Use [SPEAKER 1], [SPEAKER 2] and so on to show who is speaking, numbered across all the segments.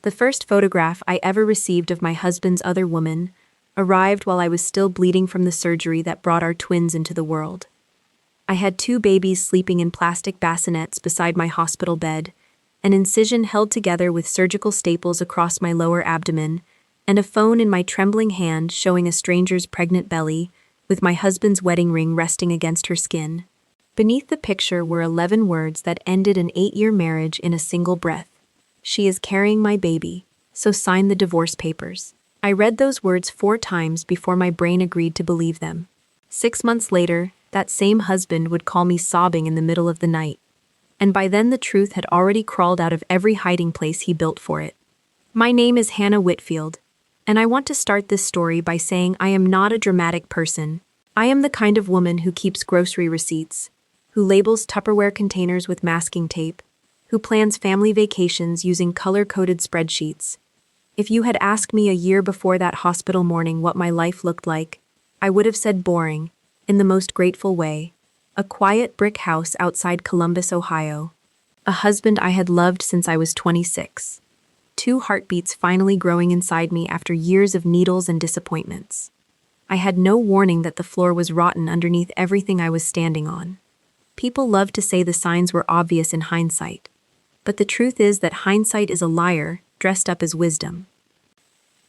[SPEAKER 1] The first photograph I ever received of my husband's other woman arrived while I was still bleeding from the surgery that brought our twins into the world. I had 2 babies sleeping in plastic bassinets beside my hospital bed, an incision held together with surgical staples across my lower abdomen, and a phone in my trembling hand showing a stranger's pregnant belly, with my husband's wedding ring resting against her skin. Beneath the picture were 11 words that ended an 8-year marriage in a single breath. "She is carrying my baby, so sign the divorce papers." I read those words 4 times before my brain agreed to believe them. 6 months later, that same husband would call me sobbing in the middle of the night. And by then the truth had already crawled out of every hiding place he built for it. My name is Hannah Whitfield, and I want to start this story by saying I am not a dramatic person. I am the kind of woman who keeps grocery receipts, who labels Tupperware containers with masking tape, who plans family vacations using color-coded spreadsheets. If you had asked me a year before that hospital morning what my life looked like, I would have said boring, in the most grateful way. A quiet brick house outside Columbus, Ohio. A husband I had loved since I was 26. 2 heartbeats finally growing inside me after years of needles and disappointments. I had no warning that the floor was rotten underneath everything I was standing on. People love to say the signs were obvious in hindsight. But the truth is that hindsight is a liar, dressed up as wisdom.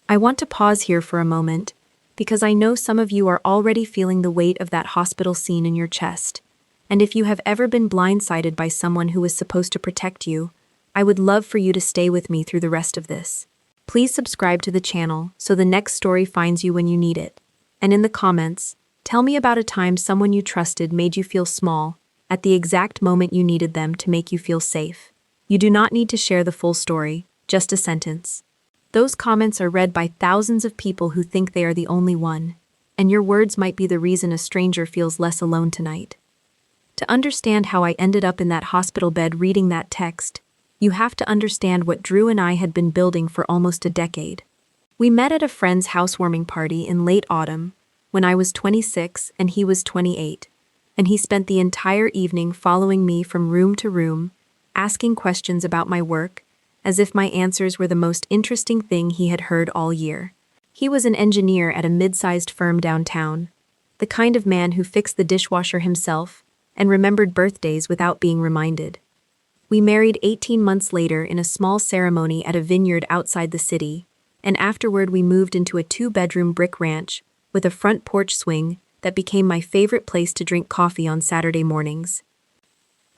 [SPEAKER 1] I want to pause here for a moment, because I know some of you are already feeling the weight of that hospital scene in your chest. And if you have ever been blindsided by someone who was supposed to protect you, I would love for you to stay with me through the rest of this. Please subscribe to the channel so the next story finds you when you need it. And in the comments, tell me about a time someone you trusted made you feel small, at the exact moment you needed them to make you feel safe. You do not need to share the full story, just a sentence. Those comments are read by thousands of people who think they are the only one, and your words might be the reason a stranger feels less alone tonight. To understand how I ended up in that hospital bed reading that text, you have to understand what Drew and I had been building for almost a decade. We met at a friend's housewarming party in late autumn, when I was 26 and he was 28, and he spent the entire evening following me from room to room, asking questions about my work, as if my answers were the most interesting thing he had heard all year. He was an engineer at a mid-sized firm downtown, the kind of man who fixed the dishwasher himself and remembered birthdays without being reminded. We married 18 months later in a small ceremony at a vineyard outside the city, and afterward we moved into a 2-bedroom brick ranch with a front porch swing that became my favorite place to drink coffee on Saturday mornings.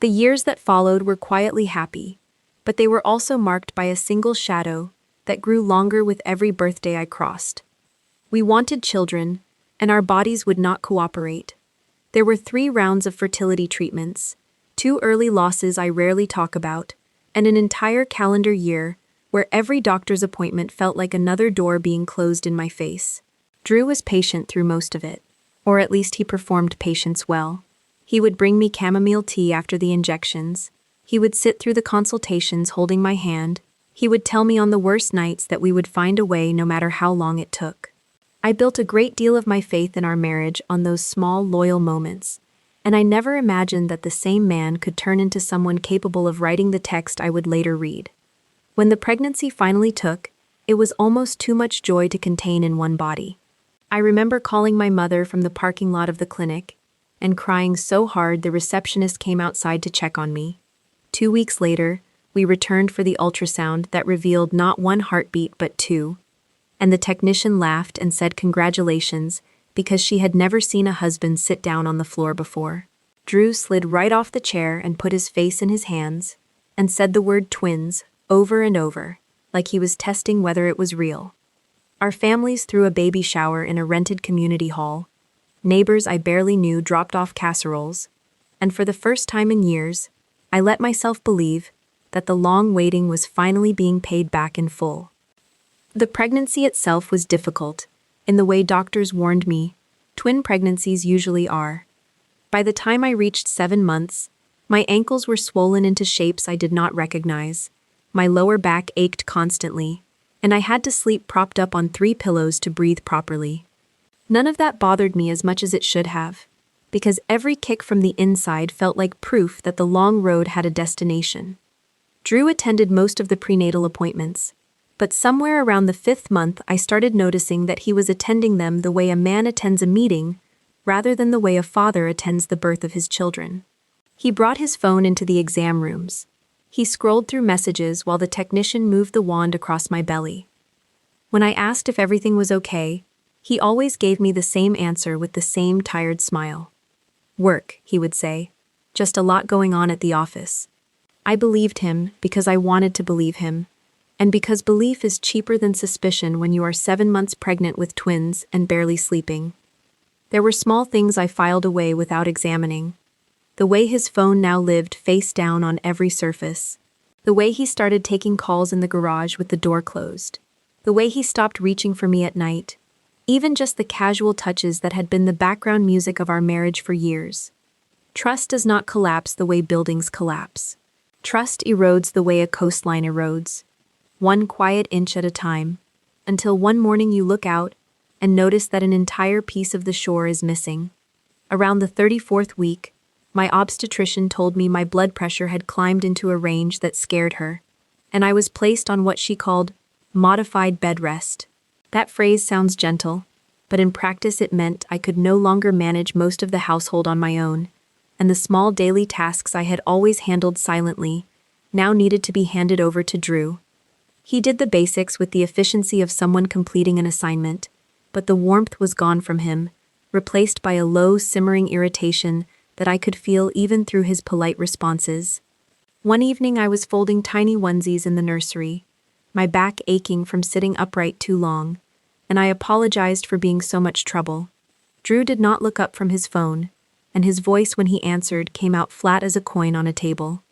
[SPEAKER 1] The years that followed were quietly happy, but they were also marked by a single shadow that grew longer with every birthday I crossed. We wanted children, and our bodies would not cooperate. There were 3 rounds of fertility treatments, 2 early losses I rarely talk about, and an entire calendar year where every doctor's appointment felt like another door being closed in my face. Drew was patient through most of it, or at least he performed patience well. He would bring me chamomile tea after the injections. He would sit through the consultations holding my hand. He would tell me on the worst nights that we would find a way no matter how long it took. I built a great deal of my faith in our marriage on those small, loyal moments, and I never imagined that the same man could turn into someone capable of writing the text I would later read. When the pregnancy finally took, it was almost too much joy to contain in one body. I remember calling my mother from the parking lot of the clinic and crying so hard the receptionist came outside to check on me. 2 weeks later, we returned for the ultrasound that revealed not 1 heartbeat but 2, and the technician laughed and said congratulations because she had never seen a husband sit down on the floor before. Drew slid right off the chair and put his face in his hands and said the word twins over and over, like he was testing whether it was real. Our families threw a baby shower in a rented community hall. Neighbors I barely knew dropped off casseroles, and for the first time in years, I let myself believe that the long waiting was finally being paid back in full. The pregnancy itself was difficult, in the way doctors warned me twin pregnancies usually are. By the time I reached 7 months, my ankles were swollen into shapes I did not recognize, my lower back ached constantly, and I had to sleep propped up on 3 pillows to breathe properly. None of that bothered me as much as it should have, because every kick from the inside felt like proof that the long road had a destination. Drew attended most of the prenatal appointments, But somewhere around the 5th month, I started noticing that he was attending them the way a man attends a meeting, rather than the way a father attends the birth of his children. He brought his phone into the exam rooms. He scrolled through messages while the technician moved the wand across my belly. When I asked if everything was okay, he always gave me the same answer with the same tired smile. "Work," he would say. "Just a lot going on at the office." I believed him because I wanted to believe him, and because belief is cheaper than suspicion when you are 7 months pregnant with twins and barely sleeping. There were small things I filed away without examining. The way his phone now lived face down on every surface. The way he started taking calls in the garage with the door closed. The way he stopped reaching for me at night. Even just the casual touches that had been the background music of our marriage for years. Trust does not collapse the way buildings collapse. Trust erodes the way a coastline erodes. One quiet inch at a time, until one morning you look out and notice that an entire piece of the shore is missing. Around the 34th week, my obstetrician told me my blood pressure had climbed into a range that scared her, and I was placed on what she called modified bed rest. That phrase sounds gentle, but in practice it meant I could no longer manage most of the household on my own, and the small daily tasks I had always handled silently now needed to be handed over to Drew. He did the basics with the efficiency of someone completing an assignment, but the warmth was gone from him, replaced by a low, simmering irritation that I could feel even through his polite responses. One evening I was folding tiny onesies in the nursery, my back aching from sitting upright too long, and I apologized for being so much trouble. Drew did not look up from his phone, and his voice when he answered came out flat as a coin on a table.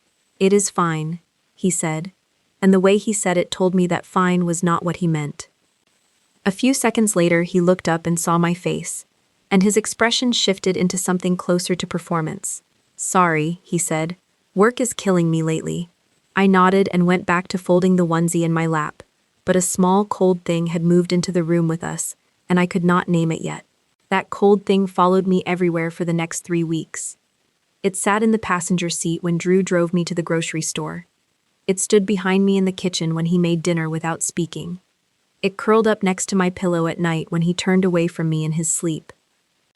[SPEAKER 1] "It is fine," he said, and the way he said it told me that fine was not what he meant. A few seconds later he looked up and saw my face, and his expression shifted into something closer to performance. "Sorry," he said. "Work is killing me lately." I nodded and went back to folding the onesie in my lap, but a small, cold thing had moved into the room with us, and I could not name it yet. That cold thing followed me everywhere for the next 3 weeks. It sat in the passenger seat when Drew drove me to the grocery store. It stood behind me in the kitchen when he made dinner without speaking. It curled up next to my pillow at night when he turned away from me in his sleep.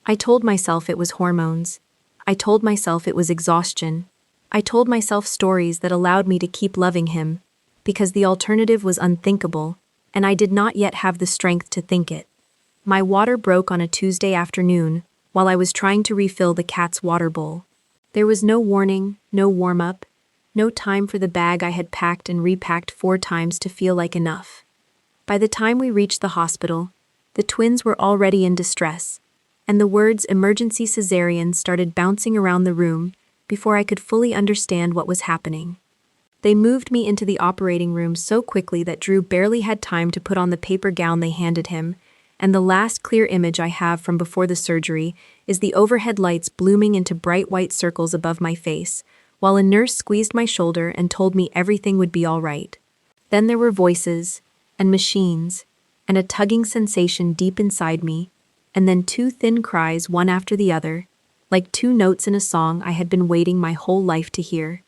[SPEAKER 1] I told myself it was hormones. I told myself it was exhaustion. I told myself stories that allowed me to keep loving him, because the alternative was unthinkable, and I did not yet have the strength to think it. My water broke on a Tuesday afternoon while I was trying to refill the cat's water bowl. There was no warning, no warm-up, no time for the bag I had packed and repacked 4 times to feel like enough. By the time we reached the hospital, the twins were already in distress, and the words emergency cesarean started bouncing around the room before I could fully understand what was happening. They moved me into the operating room so quickly that Drew barely had time to put on the paper gown they handed him, and the last clear image I have from before the surgery is the overhead lights blooming into bright white circles above my face, while a nurse squeezed my shoulder and told me everything would be all right. Then there were voices, and machines, and a tugging sensation deep inside me, and then 2 thin cries one after the other, like 2 notes in a song I had been waiting my whole life to hear.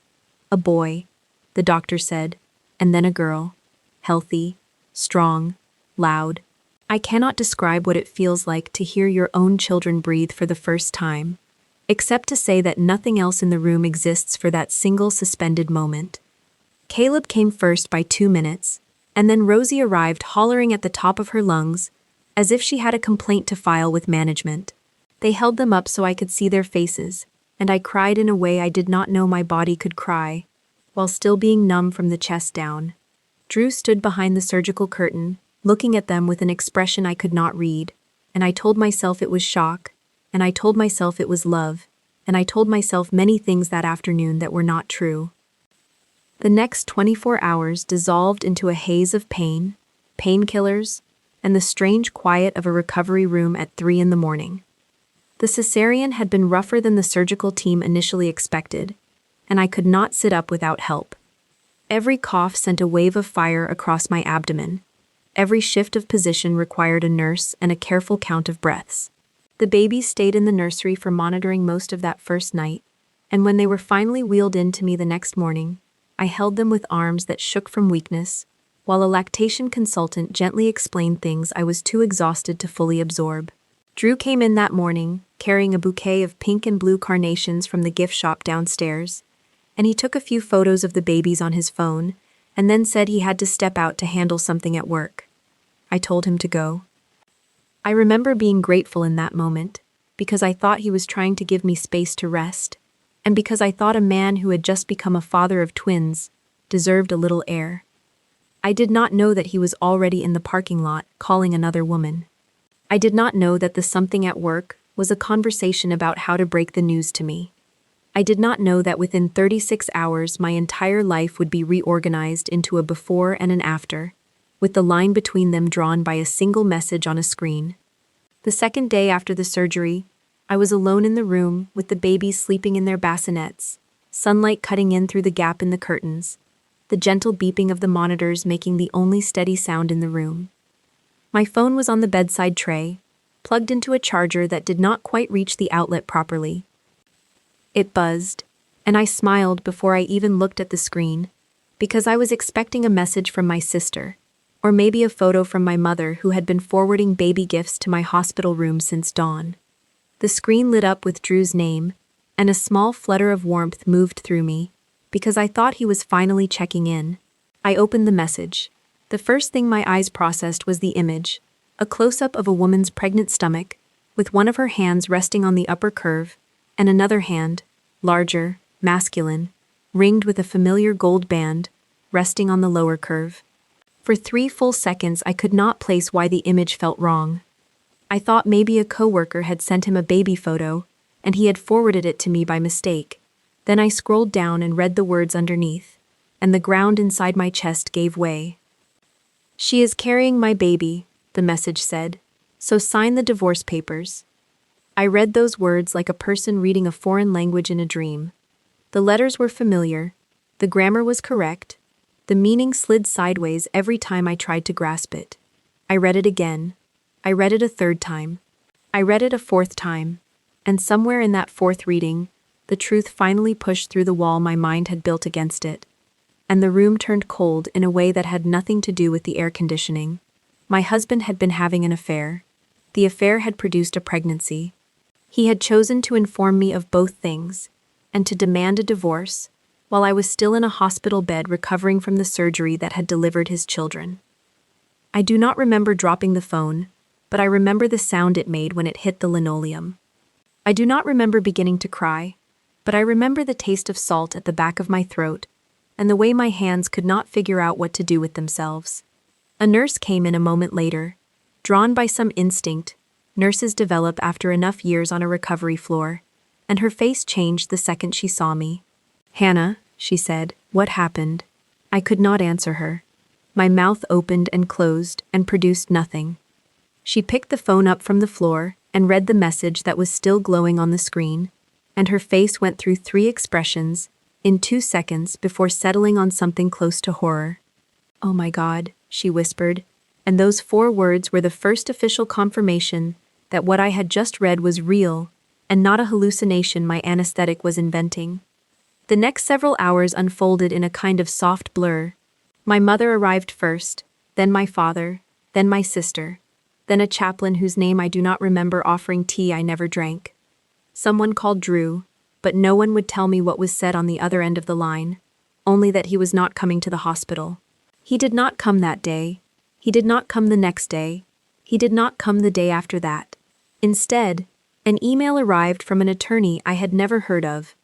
[SPEAKER 1] A boy, the doctor said, and then a girl. Healthy, strong, loud. I cannot describe what it feels like to hear your own children breathe for the first time, except to say that nothing else in the room exists for that single suspended moment. Caleb came first by 2 minutes, and then Rosie arrived hollering at the top of her lungs, as if she had a complaint to file with management. They held them up so I could see their faces, and I cried in a way I did not know my body could cry, while still being numb from the chest down. Drew stood behind the surgical curtain, looking at them with an expression I could not read, and I told myself it was shock, and I told myself it was love, and I told myself many things that afternoon that were not true. The next 24 hours dissolved into a haze of pain, painkillers, and the strange quiet of a recovery room at 3 in the morning. The cesarean had been rougher than the surgical team initially expected, and I could not sit up without help. Every cough sent a wave of fire across my abdomen. Every shift of position required a nurse and a careful count of breaths. The babies stayed in the nursery for monitoring most of that first night, and when they were finally wheeled in to me the next morning, I held them with arms that shook from weakness, while a lactation consultant gently explained things I was too exhausted to fully absorb. Drew came in that morning, carrying a bouquet of pink and blue carnations from the gift shop downstairs, and he took a few photos of the babies on his phone, and then said he had to step out to handle something at work. I told him to go. I remember being grateful in that moment, because I thought he was trying to give me space to rest, and because I thought a man who had just become a father of twins deserved a little air. I did not know that he was already in the parking lot calling another woman. I did not know that the something at work was a conversation about how to break the news to me. I did not know that within 36 hours my entire life would be reorganized into a before and an after, with the line between them drawn by a single message on a screen. The second day after the surgery, I was alone in the room with the babies sleeping in their bassinets, sunlight cutting in through the gap in the curtains, the gentle beeping of the monitors making the only steady sound in the room. My phone was on the bedside tray, plugged into a charger that did not quite reach the outlet properly. It buzzed, and I smiled before I even looked at the screen, because I was expecting a message from my sister, or maybe a photo from my mother who had been forwarding baby gifts to my hospital room since dawn. The screen lit up with Drew's name, and a small flutter of warmth moved through me, because I thought he was finally checking in. I opened the message. The first thing my eyes processed was the image, a close-up of a woman's pregnant stomach, with one of her hands resting on the upper curve, and another hand, larger, masculine, ringed with a familiar gold band, resting on the lower curve. For 3 full seconds I could not place why the image felt wrong. I thought maybe a coworker had sent him a baby photo, and he had forwarded it to me by mistake. Then I scrolled down and read the words underneath, and the ground inside my chest gave way. "She is carrying my baby," the message said, "so sign the divorce papers." I read those words like a person reading a foreign language in a dream. The letters were familiar, the grammar was correct, the meaning slid sideways every time I tried to grasp it. I read it again. I read it a third time. I read it a fourth time, and somewhere in that fourth reading, the truth finally pushed through the wall my mind had built against it, and the room turned cold in a way that had nothing to do with the air conditioning. My husband had been having an affair. The affair had produced a pregnancy. He had chosen to inform me of both things, and to demand a divorce, while I was still in a hospital bed recovering from the surgery that had delivered his children. I do not remember dropping the phone, but I remember the sound it made when it hit the linoleum. I do not remember beginning to cry, but I remember the taste of salt at the back of my throat, and the way my hands could not figure out what to do with themselves. A nurse came in a moment later. Drawn by some instinct, nurses develop after enough years on a recovery floor, and her face changed the second she saw me. "Hannah," she said, "what happened?" I could not answer her. My mouth opened and closed and produced nothing. She picked the phone up from the floor and read the message that was still glowing on the screen, and her face went through 3 expressions in 2 seconds before settling on something close to horror. "Oh my God," she whispered, and those 4 words were the first official confirmation that what I had just read was real and not a hallucination my anesthetic was inventing. The next several hours unfolded in a kind of soft blur. My mother arrived first, then my father, then my sister, then a chaplain whose name I do not remember offering tea I never drank. Someone called Drew, but no one would tell me what was said on the other end of the line, only that he was not coming to the hospital. He did not come that day. He did not come the next day. He did not come the day after that. Instead, an email arrived from an attorney I had never heard of,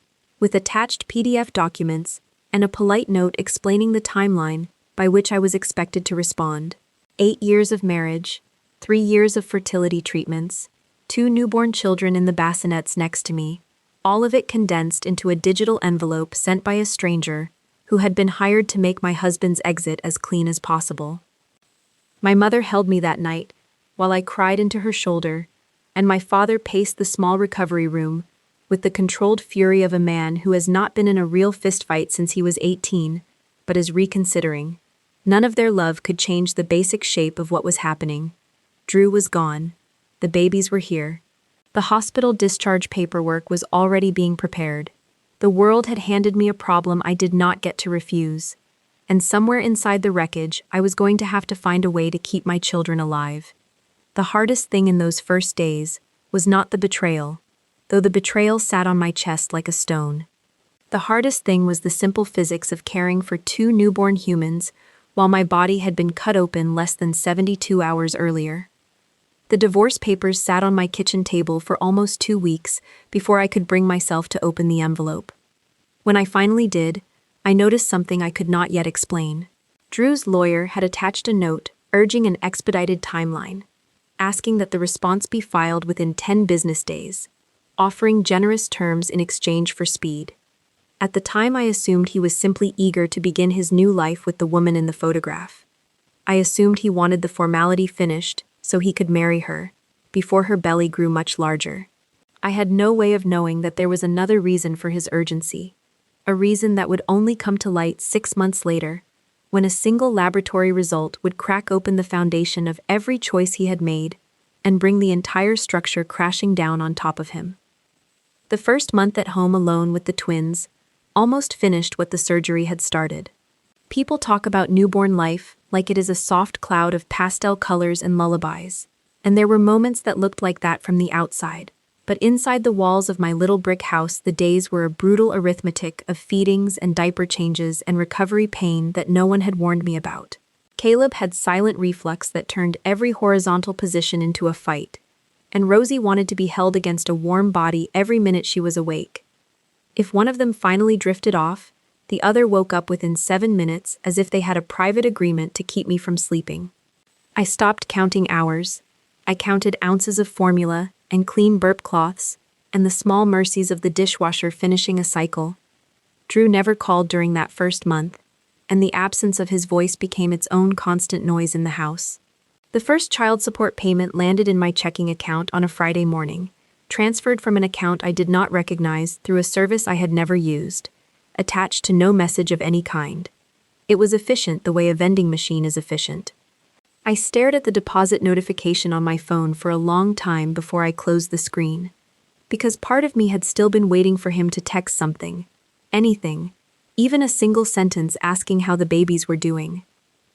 [SPEAKER 1] with attached PDF documents and a polite note explaining the timeline by which I was expected to respond. 8 years of marriage, 3 years of fertility treatments, 2 newborn children in the bassinets next to me, all of it condensed into a digital envelope sent by a stranger who had been hired to make my husband's exit as clean as possible. My mother held me that night, while I cried into her shoulder, and my father paced the small recovery room with the controlled fury of a man who has not been in a real fistfight since he was 18, but is reconsidering. None of their love could change the basic shape of what was happening. Drew was gone. The babies were here. The hospital discharge paperwork was already being prepared. The world had handed me a problem I did not get to refuse. and somewhere inside the wreckage, I was going to have to find a way to keep my children alive. The hardest thing in those first days was not the betrayal, though the betrayal sat on my chest like a stone. The hardest thing was the simple physics of caring for two newborn humans while my body had been cut open less than 72 hours earlier. The divorce papers sat on my kitchen table for almost 2 weeks before I could bring myself to open the envelope. When I finally did, I noticed something I could not yet explain. Drew's lawyer had attached a note urging an expedited timeline, asking that the response be filed within 10 business days, offering generous terms in exchange for speed. At the time, I assumed he was simply eager to begin his new life with the woman in the photograph. I assumed he wanted the formality finished so he could marry her, before her belly grew much larger. I had no way of knowing that there was another reason for his urgency, a reason that would only come to light 6 months later, when a single laboratory result would crack open the foundation of every choice he had made and bring the entire structure crashing down on top of him. The first month at home alone with the twins almost finished what the surgery had started. People talk about newborn life like it is a soft cloud of pastel colors and lullabies, and there were moments that looked like that from the outside. But inside the walls of my little brick house, the days were a brutal arithmetic of feedings and diaper changes and recovery pain that no one had warned me about. Caleb had silent reflux that turned every horizontal position into a fight, and Rosie wanted to be held against a warm body every minute she was awake. If one of them finally drifted off, the other woke up within 7 minutes as if they had a private agreement to keep me from sleeping. I stopped counting hours. I counted ounces of formula and clean burp cloths, and the small mercies of the dishwasher finishing a cycle. Drew never called during that first month, and the absence of his voice became its own constant noise in the house. The first child support payment landed in my checking account on a Friday morning, transferred from an account I did not recognize through a service I had never used, attached to no message of any kind. It was efficient the way a vending machine is efficient. I stared at the deposit notification on my phone for a long time before I closed the screen, because part of me had still been waiting for him to text something, anything, even a single sentence asking how the babies were doing.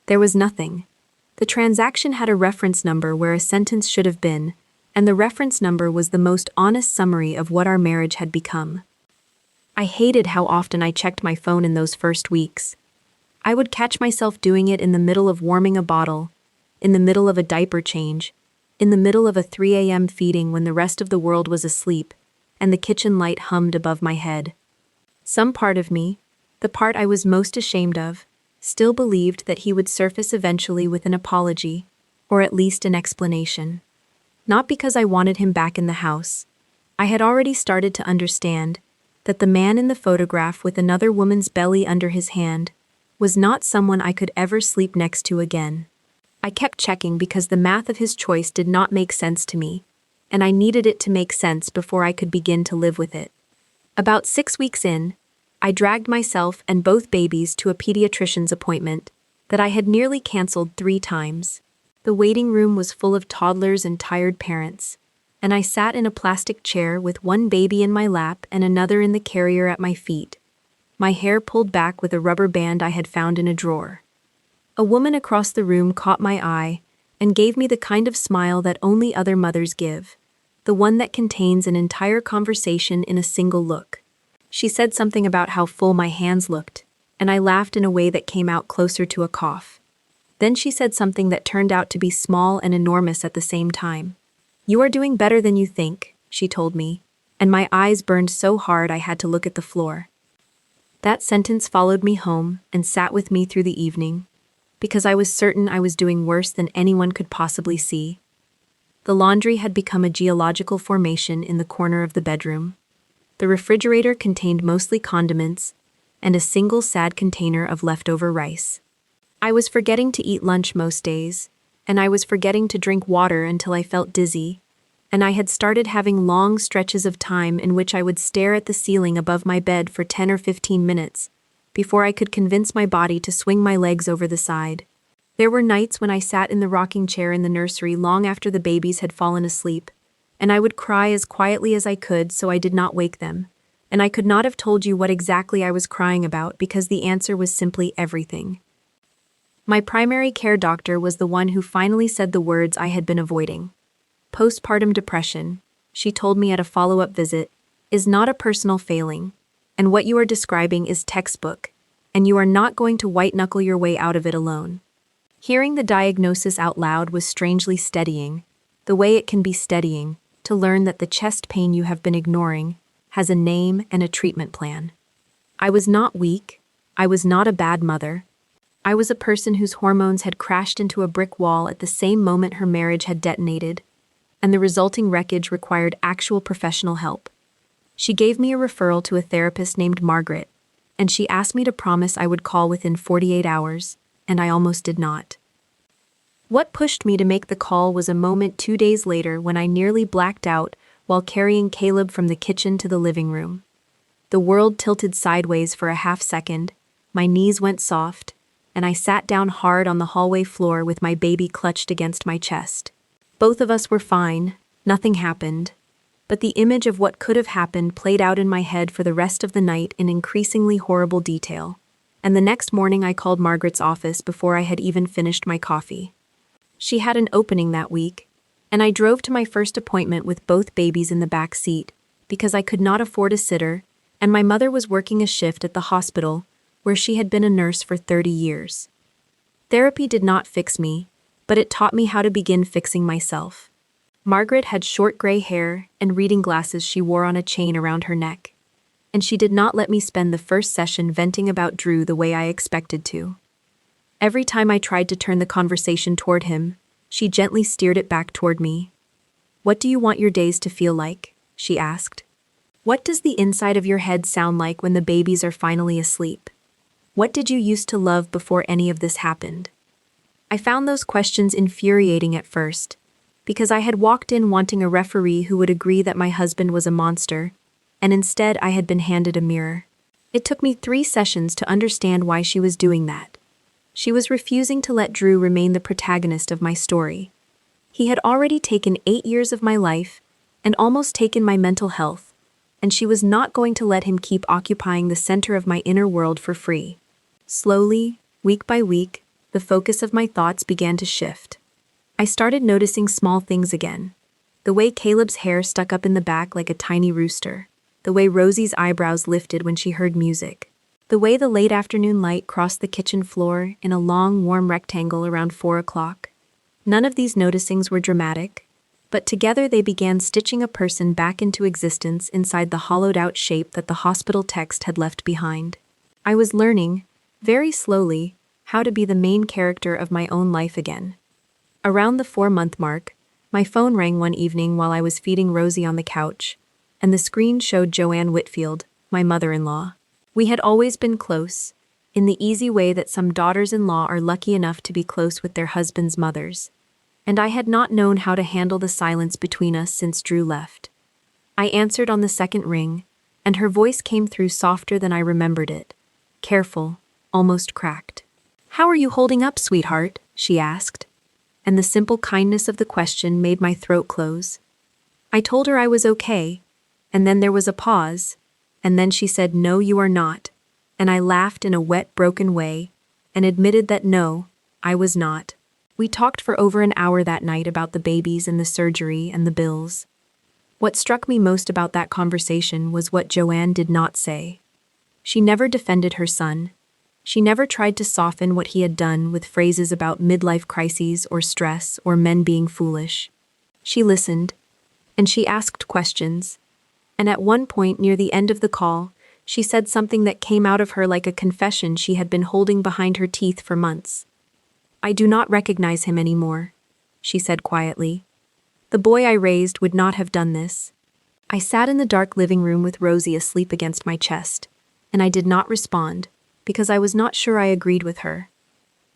[SPEAKER 1] There was nothing. The transaction had a reference number where a sentence should have been, and the reference number was the most honest summary of what our marriage had become. I hated how often I checked my phone in those first weeks. I would catch myself doing it in the middle of warming a bottle, in the middle of a diaper change, in the middle of a 3 a.m. feeding when the rest of the world was asleep, and the kitchen light hummed above my head. Some part of me, the part I was most ashamed of, still believed that he would surface eventually with an apology, or at least an explanation. Not because I wanted him back in the house. I had already started to understand that the man in the photograph with another woman's belly under his hand was not someone I could ever sleep next to again. I kept checking because the math of his choice did not make sense to me, and I needed it to make sense before I could begin to live with it. About 6 weeks in, I dragged myself and both babies to a pediatrician's appointment that I had nearly canceled 3 times. The waiting room was full of toddlers and tired parents, and I sat in a plastic chair with one baby in my lap and another in the carrier at my feet, my hair pulled back with a rubber band I had found in a drawer. A woman across the room caught my eye and gave me the kind of smile that only other mothers give, the one that contains an entire conversation in a single look. She said something about how full my hands looked, and I laughed in a way that came out closer to a cough. Then she said something that turned out to be small and enormous at the same time. "You are doing better than you think," she told me, and my eyes burned so hard I had to look at the floor. That sentence followed me home and sat with me through the evening, because I was certain I was doing worse than anyone could possibly see. The laundry had become a geological formation in the corner of the bedroom. The refrigerator contained mostly condiments and a single sad container of leftover rice. I was forgetting to eat lunch most days, and I was forgetting to drink water until I felt dizzy, and I had started having long stretches of time in which I would stare at the ceiling above my bed for 10 or 15 minutes before I could convince my body to swing my legs over the side. There were nights when I sat in the rocking chair in the nursery long after the babies had fallen asleep, and I would cry as quietly as I could so I did not wake them, and I could not have told you what exactly I was crying about because the answer was simply everything. My primary care doctor was the one who finally said the words I had been avoiding. Postpartum depression, she told me at a follow-up visit, is not a personal failing, and what you are describing is textbook, and you are not going to white-knuckle your way out of it alone. Hearing the diagnosis out loud was strangely steadying, the way it can be steadying, to learn that the chest pain you have been ignoring has a name and a treatment plan. I was not weak. I was not a bad mother. I was a person whose hormones had crashed into a brick wall at the same moment her marriage had detonated, and the resulting wreckage required actual professional help. She gave me a referral to a therapist named Margaret, and she asked me to promise I would call within 48 hours, and I almost did not. What pushed me to make the call was a moment 2 days later when I nearly blacked out while carrying Caleb from the kitchen to the living room. The world tilted sideways for a half second, my knees went soft, and I sat down hard on the hallway floor with my baby clutched against my chest. Both of us were fine, nothing happened, but the image of what could have happened played out in my head for the rest of the night in increasingly horrible detail, and the next morning I called Margaret's office before I had even finished my coffee. She had an opening that week, and I drove to my first appointment with both babies in the back seat because I could not afford a sitter, and my mother was working a shift at the hospital where she had been a nurse for 30 years. Therapy did not fix me, but it taught me how to begin fixing myself. Margaret had short gray hair and reading glasses she wore on a chain around her neck, and she did not let me spend the first session venting about Drew the way I expected to. Every time I tried to turn the conversation toward him, she gently steered it back toward me. "What do you want your days to feel like?" she asked. "What does the inside of your head sound like when the babies are finally asleep? What did you used to love before any of this happened?" I found those questions infuriating at first, because I had walked in wanting a referee who would agree that my husband was a monster, and instead I had been handed a mirror. It took me 3 sessions to understand why she was doing that. She was refusing to let Drew remain the protagonist of my story. He had already taken 8 years of my life and almost taken my mental health, and she was not going to let him keep occupying the center of my inner world for free. Slowly, week by week, the focus of my thoughts began to shift. I started noticing small things again. The way Caleb's hair stuck up in the back like a tiny rooster. The way Rosie's eyebrows lifted when she heard music. The way the late afternoon light crossed the kitchen floor in a long, warm rectangle around 4 o'clock. None of these noticings were dramatic, but together they began stitching a person back into existence inside the hollowed-out shape that the hospital text had left behind. I was learning, very slowly, how to be the main character of my own life again. Around the 4-month mark, my phone rang one evening while I was feeding Rosie on the couch, and the screen showed Joanne Whitfield, my mother-in-law. We had always been close, in the easy way that some daughters-in-law are lucky enough to be close with their husbands' mothers, and I had not known how to handle the silence between us since Drew left. I answered on the second ring, and her voice came through softer than I remembered it, careful, almost cracked. "How are you holding up, sweetheart?" she asked, and the simple kindness of the question made my throat close. I told her I was okay, and then there was a pause, and then she said, "No, you are not," and I laughed in a wet, broken way, and admitted that no, I was not. We talked for over an hour that night about the babies and the surgery and the bills. What struck me most about that conversation was what Joanne did not say. She never defended her son. She never tried to soften what he had done with phrases about midlife crises or stress or men being foolish. She listened, and she asked questions, and at one point near the end of the call, she said something that came out of her like a confession she had been holding behind her teeth for months. "I do not recognize him anymore," she said quietly. "The boy I raised would not have done this." I sat in the dark living room with Rosie asleep against my chest, and I did not respond, because I was not sure I agreed with her.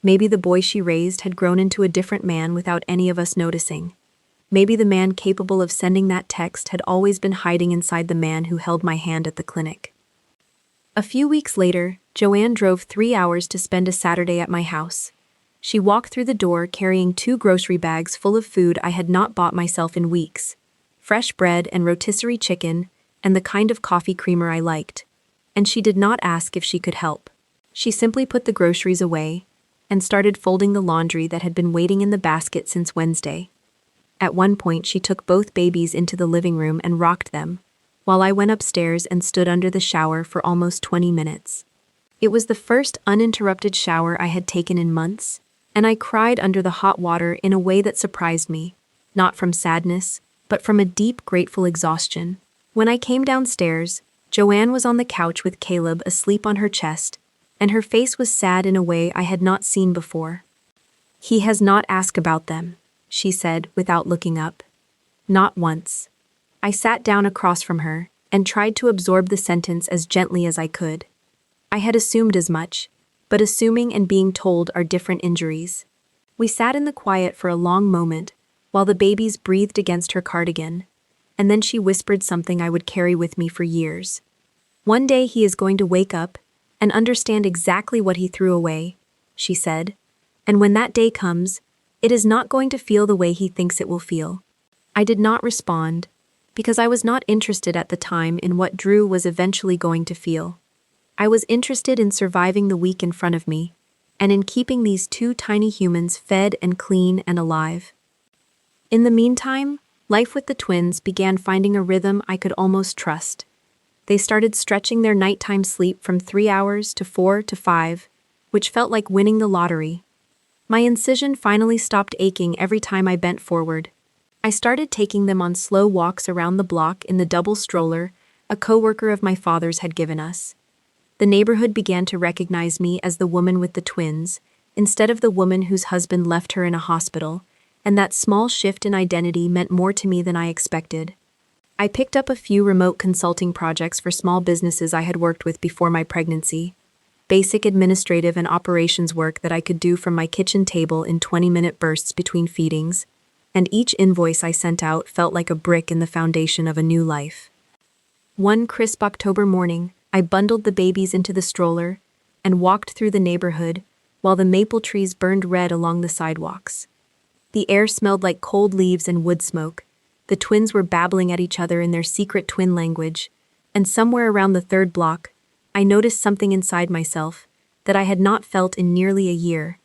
[SPEAKER 1] Maybe the boy she raised had grown into a different man without any of us noticing. Maybe the man capable of sending that text had always been hiding inside the man who held my hand at the clinic. A few weeks later, Joanne drove 3 hours to spend a Saturday at my house. She walked through the door carrying 2 grocery bags full of food I had not bought myself in weeks. Fresh bread and rotisserie chicken, and the kind of coffee creamer I liked, and she did not ask if she could help. She simply put the groceries away and started folding the laundry that had been waiting in the basket since Wednesday. At one point, she took both babies into the living room and rocked them, while I went upstairs and stood under the shower for almost 20 minutes. It was the first uninterrupted shower I had taken in months, and I cried under the hot water in a way that surprised me, not from sadness, but from a deep, grateful exhaustion. When I came downstairs, Joanne was on the couch with Caleb asleep on her chest, and her face was sad in a way I had not seen before. "He has not asked about them," she said without looking up. "Not once." I sat down across from her and tried to absorb the sentence as gently as I could. I had assumed as much, but assuming and being told are different injuries. We sat in the quiet for a long moment while the babies breathed against her cardigan, and then she whispered something I would carry with me for years. "One day he is going to wake up and understand exactly what he threw away," she said, "and when that day comes, it is not going to feel the way he thinks it will feel." I did not respond, because I was not interested at the time in what Drew was eventually going to feel. I was interested in surviving the week in front of me, and in keeping these two tiny humans fed and clean and alive. In the meantime, life with the twins began finding a rhythm I could almost trust. They started stretching their nighttime sleep from 3 hours to 4 to 5, which felt like winning the lottery. My incision finally stopped aching every time I bent forward. I started taking them on slow walks around the block in the double stroller a coworker of my father's had given us. The neighborhood began to recognize me as the woman with the twins, instead of the woman whose husband left her in a hospital, and that small shift in identity meant more to me than I expected. I picked up a few remote consulting projects for small businesses I had worked with before my pregnancy, basic administrative and operations work that I could do from my kitchen table in 20-minute bursts between feedings, and each invoice I sent out felt like a brick in the foundation of a new life. One crisp October morning, I bundled the babies into the stroller and walked through the neighborhood while the maple trees burned red along the sidewalks. The air smelled like cold leaves and wood smoke. The twins were babbling at each other in their secret twin language, and somewhere around the third block, I noticed something inside myself that I had not felt in nearly a year.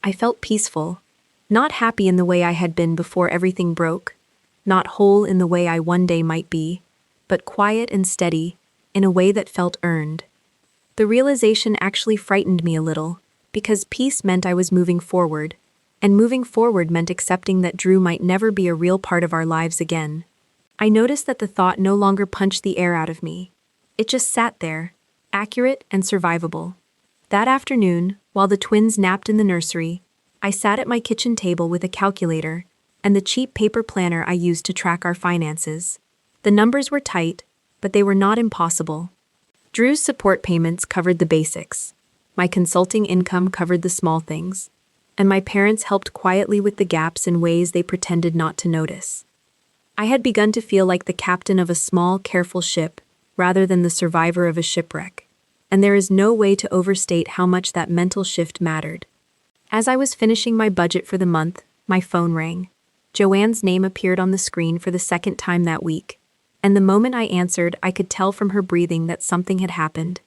[SPEAKER 1] I felt peaceful, not happy in the way I had been before everything broke, not whole in the way I one day might be, but quiet and steady, in a way that felt earned. The realization actually frightened me a little, because peace meant I was moving forward, and moving forward meant accepting that Drew might never be a real part of our lives again. I noticed that the thought no longer punched the air out of me. It just sat there, accurate and survivable. That afternoon, while the twins napped in the nursery, I sat at my kitchen table with a calculator and the cheap paper planner I used to track our finances. The numbers were tight, but they were not impossible. Drew's support payments covered the basics. My consulting income covered the small things, and my parents helped quietly with the gaps in ways they pretended not to notice. I had begun to feel like the captain of a small, careful ship, rather than the survivor of a shipwreck, and there is no way to overstate how much that mental shift mattered. As I was finishing my budget for the month, my phone rang. Joanne's name appeared on the screen for the second time that week, and the moment I answered, I could tell from her breathing that something had happened.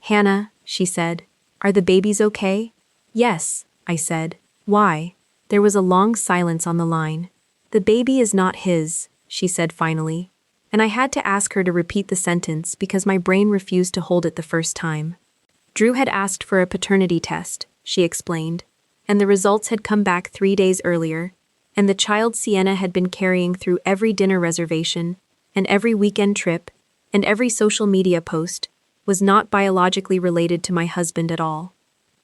[SPEAKER 1] "Hannah," she said, "are the babies okay?" "Yes," I said. "Why?" There was a long silence on the line. "The baby is not his," she said finally, and I had to ask her to repeat the sentence because my brain refused to hold it the first time. Drew had asked for a paternity test, she explained, and the results had come back 3 days earlier, and the child Sienna had been carrying through every dinner reservation, and every weekend trip, and every social media post, was not biologically related to my husband at all.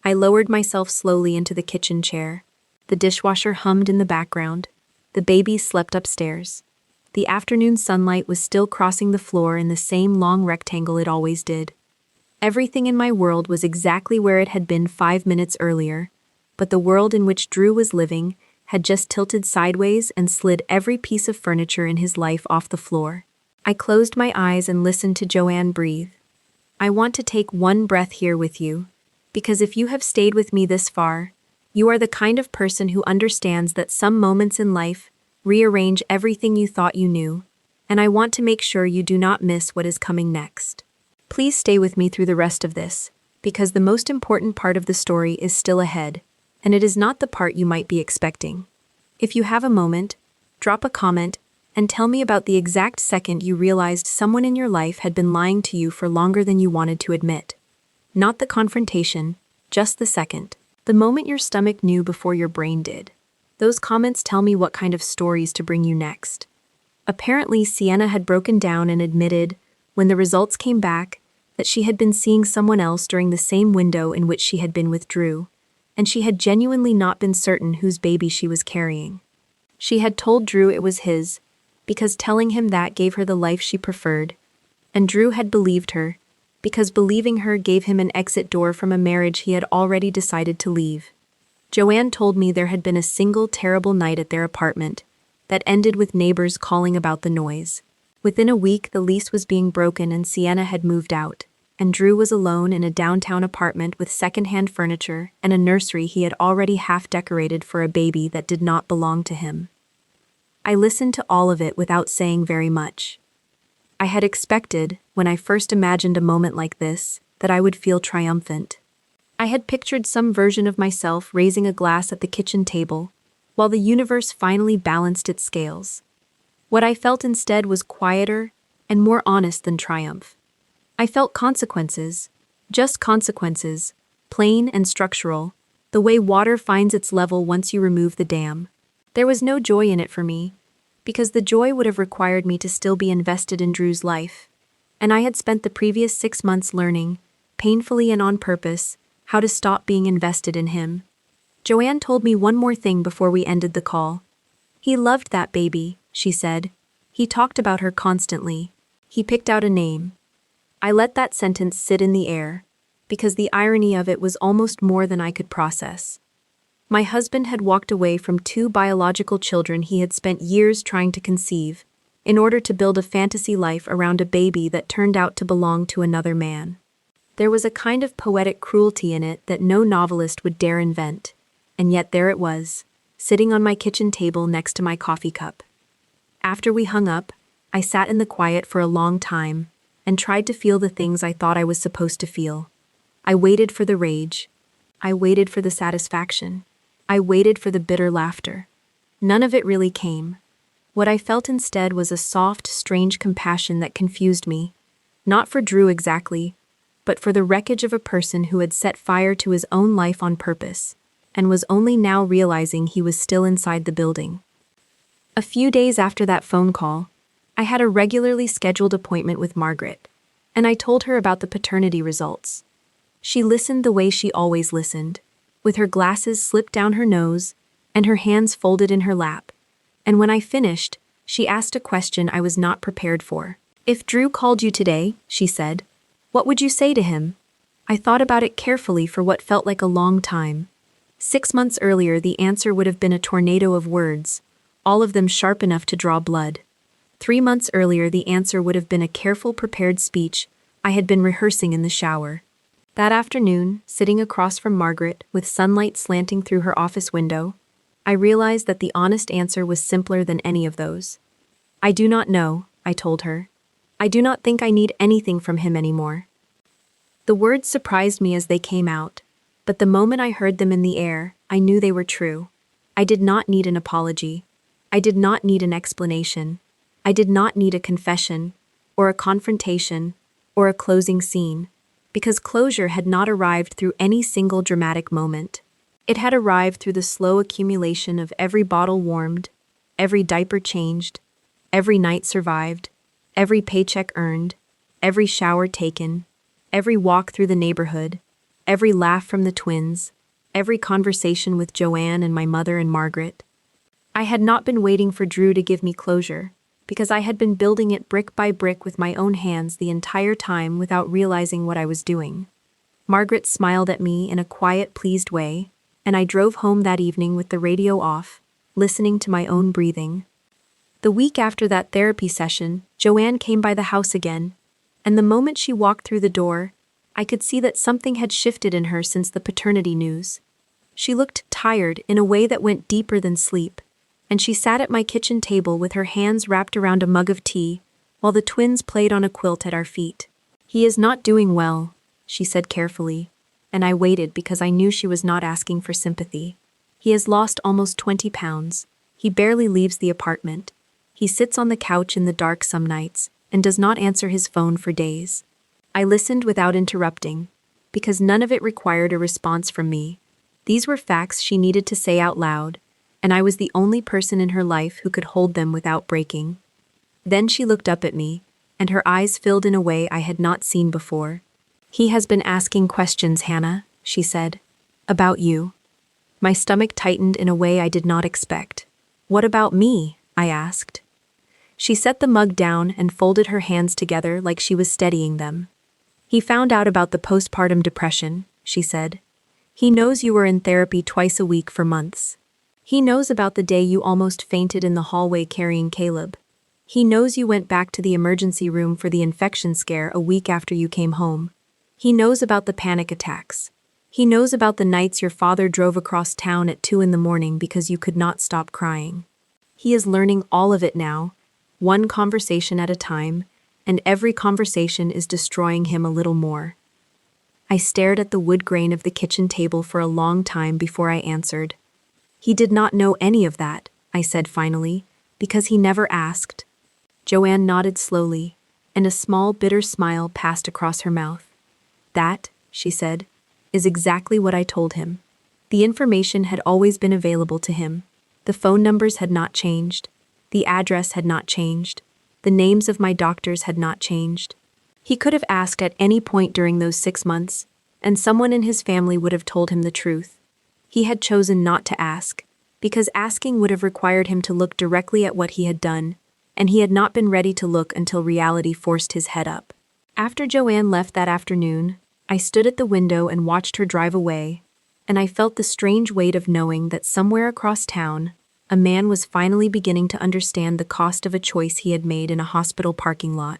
[SPEAKER 1] I lowered myself slowly into the kitchen chair. The dishwasher hummed in the background. The baby slept upstairs. The afternoon sunlight was still crossing the floor in the same long rectangle it always did. Everything in my world was exactly where it had been 5 minutes earlier, but the world in which Drew was living had just tilted sideways and slid every piece of furniture in his life off the floor. I closed my eyes and listened to Joanne breathe. "I want to take one breath here with you, because if you have stayed with me this far, you are the kind of person who understands that some moments in life rearrange everything you thought you knew. and I want to make sure you do not miss what is coming next. Please stay with me through the rest of this, because the most important part of the story is still ahead, and it is not the part you might be expecting. If you have a moment, drop a comment and tell me about the exact second you realized someone in your life had been lying to you for longer than you wanted to admit. Not the confrontation, just the second. The moment your stomach knew before your brain did. Those comments tell me what kind of stories to bring you next. Apparently, Sienna had broken down and admitted, when the results came back, that she had been seeing someone else during the same window in which she had been with Drew, and she had genuinely not been certain whose baby she was carrying. She had told Drew it was his, because telling him that gave her the life she preferred, and Drew had believed her, because believing her gave him an exit door from a marriage he had already decided to leave. Joanne told me there had been a single terrible night at their apartment that ended with neighbors calling about the noise. Within a week, the lease was being broken and Sienna had moved out, and Drew was alone in a downtown apartment with secondhand furniture and a nursery he had already half-decorated for a baby that did not belong to him. I listened to all of it without saying very much. I had expected, when I first imagined a moment like this, that I would feel triumphant. I had pictured some version of myself raising a glass at the kitchen table, while the universe finally balanced its scales. What I felt instead was quieter and more honest than triumph. I felt consequences, just consequences, plain and structural, the way water finds its level once you remove the dam. There was no joy in it for me, because the joy would have required me to still be invested in Drew's life, and I had spent the previous 6 months learning, painfully and on purpose, how to stop being invested in him. Joanne told me one more thing before we ended the call. He loved that baby, she said. He talked about her constantly. He picked out a name. I let that sentence sit in the air, because the irony of it was almost more than I could process. My husband had walked away from 2 biological children he had spent years trying to conceive, in order to build a fantasy life around a baby that turned out to belong to another man. There was a kind of poetic cruelty in it that no novelist would dare invent, and yet there it was, sitting on my kitchen table next to my coffee cup. After we hung up, I sat in the quiet for a long time, and tried to feel the things I thought I was supposed to feel. I waited for the rage. I waited for the satisfaction. I waited for the bitter laughter. None of it really came. What I felt instead was a soft, strange compassion that confused me. Not for Drew exactly, but for the wreckage of a person who had set fire to his own life on purpose, and was only now realizing he was still inside the building. A few days after that phone call, I had a regularly scheduled appointment with Margaret, and I told her about the paternity results. She listened the way she always listened, with her glasses slipped down her nose and her hands folded in her lap. And when I finished, she asked a question I was not prepared for. "If Drew called you today," she said, "what would you say to him?" I thought about it carefully for what felt like a long time. 6 months earlier, the answer would have been a tornado of words, all of them sharp enough to draw blood. 3 months earlier, the answer would have been a careful, prepared speech I had been rehearsing in the shower. That afternoon, sitting across from Margaret, with sunlight slanting through her office window, I realized that the honest answer was simpler than any of those. "I do not know," I told her. "I do not think I need anything from him anymore." The words surprised me as they came out, but the moment I heard them in the air, I knew they were true. I did not need an apology. I did not need an explanation. I did not need a confession, or a confrontation, or a closing scene, because closure had not arrived through any single dramatic moment. It had arrived through the slow accumulation of every bottle warmed, every diaper changed, every night survived, every paycheck earned, every shower taken, every walk through the neighborhood, every laugh from the twins, every conversation with Joanne and my mother and Margaret. I had not been waiting for Drew to give me closure, because I had been building it brick by brick with my own hands the entire time without realizing what I was doing. Margaret smiled at me in a quiet, pleased way, and I drove home that evening with the radio off, listening to my own breathing. The week after that therapy session, Joanne came by the house again, and the moment she walked through the door, I could see that something had shifted in her since the paternity news. She looked tired in a way that went deeper than sleep, and she sat at my kitchen table with her hands wrapped around a mug of tea, while the twins played on a quilt at our feet. "He is not doing well," she said carefully, and I waited because I knew she was not asking for sympathy. "He has lost almost 20 pounds. He barely leaves the apartment. He sits on the couch in the dark some nights and does not answer his phone for days." I listened without interrupting, because none of it required a response from me. These were facts she needed to say out loud, and I was the only person in her life who could hold them without breaking. Then she looked up at me, and her eyes filled in a way I had not seen before. "He has been asking questions, Hannah," she said. "About you." My stomach tightened in a way I did not expect. "What about me?" I asked. She set the mug down and folded her hands together like she was steadying them. "He found out about the postpartum depression," she said. "He knows you were in therapy twice a week for months. He knows about the day you almost fainted in the hallway carrying Caleb. He knows you went back to the emergency room for the infection scare a week after you came home. He knows about the panic attacks. He knows about the nights your father drove across town at 2 in the morning because you could not stop crying. He is learning all of it now, one conversation at a time, and every conversation is destroying him a little more." I stared at the wood grain of the kitchen table for a long time before I answered. "He did not know any of that," I said finally, "because he never asked." Joanne nodded slowly, and a small bitter smile passed across her mouth. "That," she said, "is exactly what I told him. The information had always been available to him. The phone numbers had not changed. The address had not changed. The names of my doctors had not changed. He could have asked at any point during those 6 months, and someone in his family would have told him the truth. He had chosen not to ask, because asking would have required him to look directly at what he had done, and he had not been ready to look until reality forced his head up." After Joanne left that afternoon, I stood at the window and watched her drive away, and I felt the strange weight of knowing that somewhere across town, a man was finally beginning to understand the cost of a choice he had made in a hospital parking lot.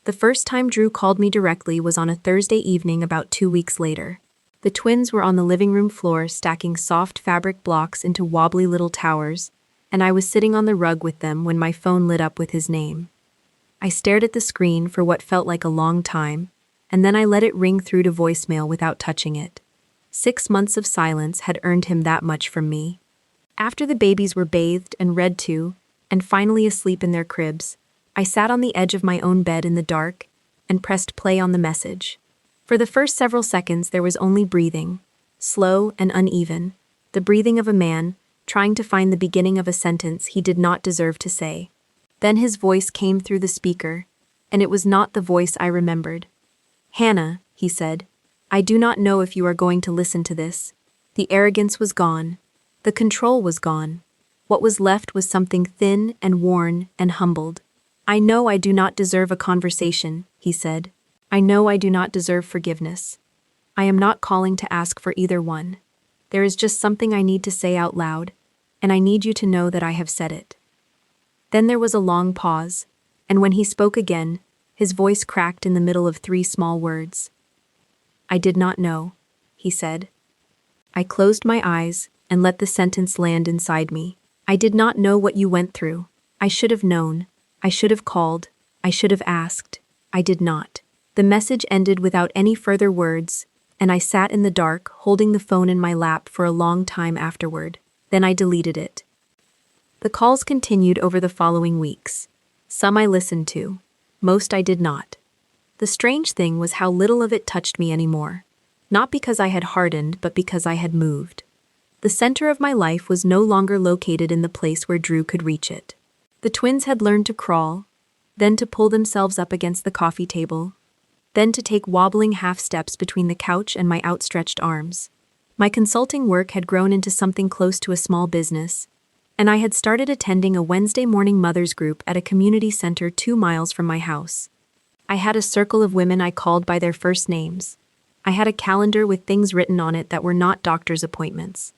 [SPEAKER 1] The first time Drew called me directly was on a Thursday evening about 2 weeks later. The twins were on the living room floor stacking soft fabric blocks into wobbly little towers, and I was sitting on the rug with them when my phone lit up with his name. I stared at the screen for what felt like a long time, and then I let it ring through to voicemail without touching it. 6 months of silence had earned him that much from me. After the babies were bathed and read to, and finally asleep in their cribs, I sat on the edge of my own bed in the dark and pressed play on the message. For the first several seconds there was only breathing, slow and uneven, the breathing of a man trying to find the beginning of a sentence he did not deserve to say. Then his voice came through the speaker, and it was not the voice I remembered. "Hannah," he said, "I do not know if you are going to listen to this." The arrogance was gone. The control was gone. What was left was something thin and worn and humbled. "I know I do not deserve a conversation," he said. "I know I do not deserve forgiveness. I am not calling to ask for either one. There is just something I need to say out loud, and I need you to know that I have said it." Then there was a long pause, and when he spoke again, his voice cracked in the middle of 3 small words. "I did not know," he said. I closed my eyes and let the sentence land inside me. "I did not know what you went through. I should have known. I should have called. I should have asked. I did not." The message ended without any further words, and I sat in the dark, holding the phone in my lap for a long time afterward. Then I deleted it. The calls continued over the following weeks. Some I listened to. Most I did not. The strange thing was how little of it touched me anymore. Not because I had hardened, but because I had moved. The center of my life was no longer located in the place where Drew could reach it. The twins had learned to crawl, then to pull themselves up against the coffee table, then to take wobbling half steps between the couch and my outstretched arms. My consulting work had grown into something close to a small business, and I had started attending a Wednesday morning mothers group at a community center 2 miles from my house. I had a circle of women I called by their first names. I had a calendar with things written on it that were not doctor's appointments.